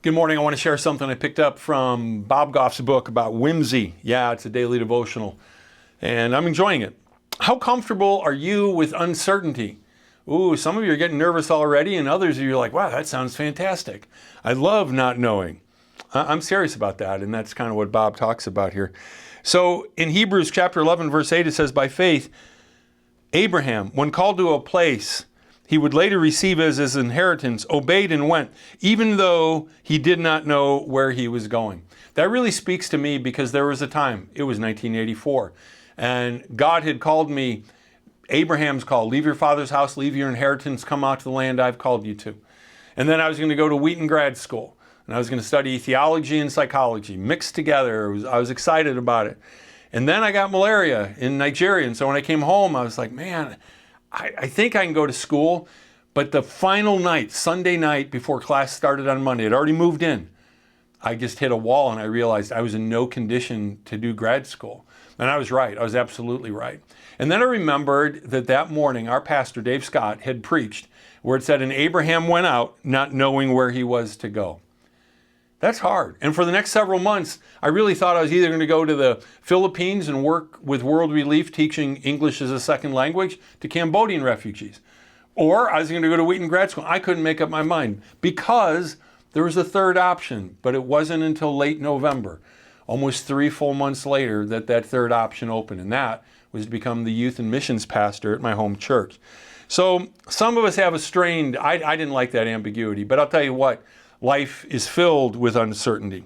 Good morning. I want to share something I picked up from Bob Goff's book about whimsy. Yeah, it's a daily devotional, and I'm enjoying it. How comfortable are you with uncertainty? Ooh, some of you are getting nervous already, and others of you are like, wow, that sounds fantastic. I love not knowing. I'm serious about that, and that's kind of what Bob talks about here. So in Hebrews chapter 11, verse 8, it says, by faith, Abraham, when called to a place he would later receive as his inheritance, obeyed and went, even though he did not know where he was going. That really speaks to me because there was a time, it was 1984, and God had called me, Abraham's call, leave your father's house, leave your inheritance, come out to the land I've called you to. And then I was going to go to Wheaton grad school, and I was going to study theology and psychology, mixed together. I was excited about it. And then I got malaria in Nigeria, and so when I came home, I was like, man, I think I can go to school, but the final night, Sunday night before class started on Monday, I'd already moved in. I just hit a wall and I realized I was in no condition to do grad school. And I was right. I was absolutely right. And then I remembered that morning, our pastor, Dave Scott, had preached where it said, and Abraham went out not knowing where he was to go. That's hard. And for the next several months, I really thought I was either going to go to the Philippines and work with World Relief teaching English as a second language to Cambodian refugees, or I was going to go to Wheaton grad school. I couldn't make up my mind because there was a third option, but it wasn't until late November, almost 3 full months later, that third option opened, and that was to become the youth and missions pastor at my home church. So some of us have a strained, I didn't like that ambiguity, but I'll tell you what, life is filled with uncertainty.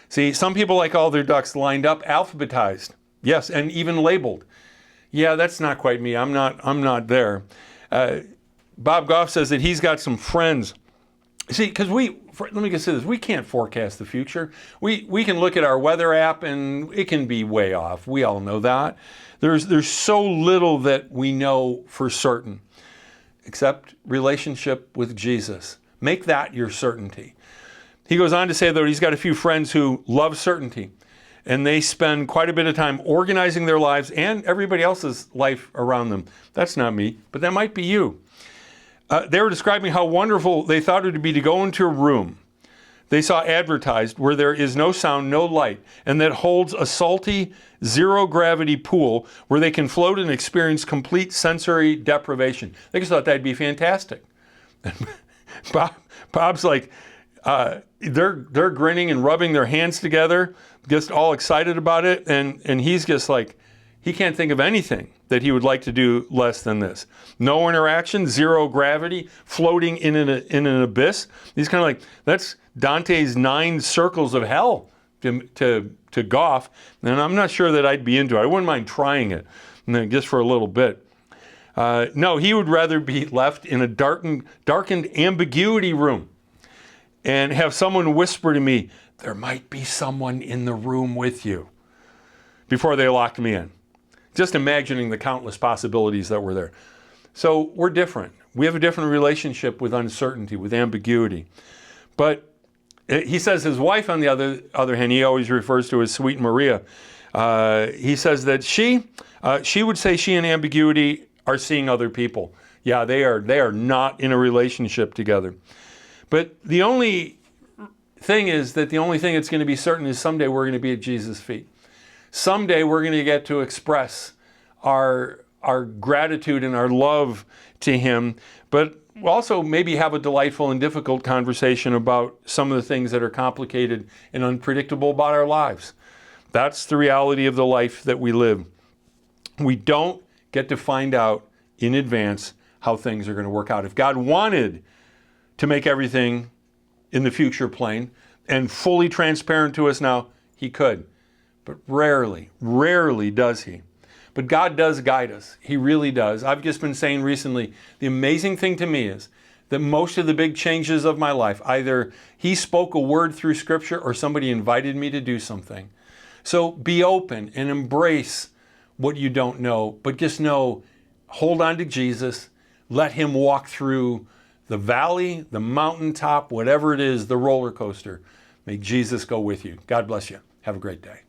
See, some people like all their ducks lined up, alphabetized, yes, and even labeled. Yeah, that's not quite me. I'm not there. Bob Goff says that he's got some friends. See, because let me just say this, we can't forecast the future. We can look at our weather app and it can be way off. We all know that. There's so little that we know for certain, except relationship with Jesus. Make that your certainty. He goes on to say, though, he's got a few friends who love certainty, and they spend quite a bit of time organizing their lives and everybody else's life around them. That's not me, but that might be you. They were describing how wonderful they thought it would be to go into a room they saw advertised where there is no sound, no light, and that holds a salty, zero-gravity pool where they can float and experience complete sensory deprivation. They just thought that'd be fantastic. Bob's like, they're grinning and rubbing their hands together, just all excited about it, and he's just like, he can't think of anything that he would like to do less than this. No interaction, zero gravity, floating in an abyss. He's kind of like, that's Dante's 9 circles of hell to Goff, and I'm not sure that I'd be into it. I wouldn't mind trying it, just for a little bit. No, he would rather be left in a darkened ambiguity room and have someone whisper to me, there might be someone in the room with you, before they locked me in. Just imagining the countless possibilities that were there. So we're different. We have a different relationship with uncertainty, with ambiguity. But he says his wife, on the other hand, he always refers to as Sweet Maria. He says that she would say she and ambiguity are seeing other people. Yeah, they are not in a relationship together. But the only thing is that the only thing that's going to be certain is someday we're going to be at Jesus' feet. Someday we're going to get to express our gratitude and our love to him, but also maybe have a delightful and difficult conversation about some of the things that are complicated and unpredictable about our lives. That's the reality of the life that we live. We don't get to find out in advance how things are going to work out. If God wanted to make everything in the future plain and fully transparent to us now, he could. But rarely does he. But God does guide us. He really does. I've just been saying recently, the amazing thing to me is that most of the big changes of my life, either he spoke a word through Scripture or somebody invited me to do something. So be open and embrace what you don't know, but just know, hold on to Jesus, let him walk through the valley, the mountaintop, whatever it is, the roller coaster. May Jesus go with you. God bless you. Have a great day.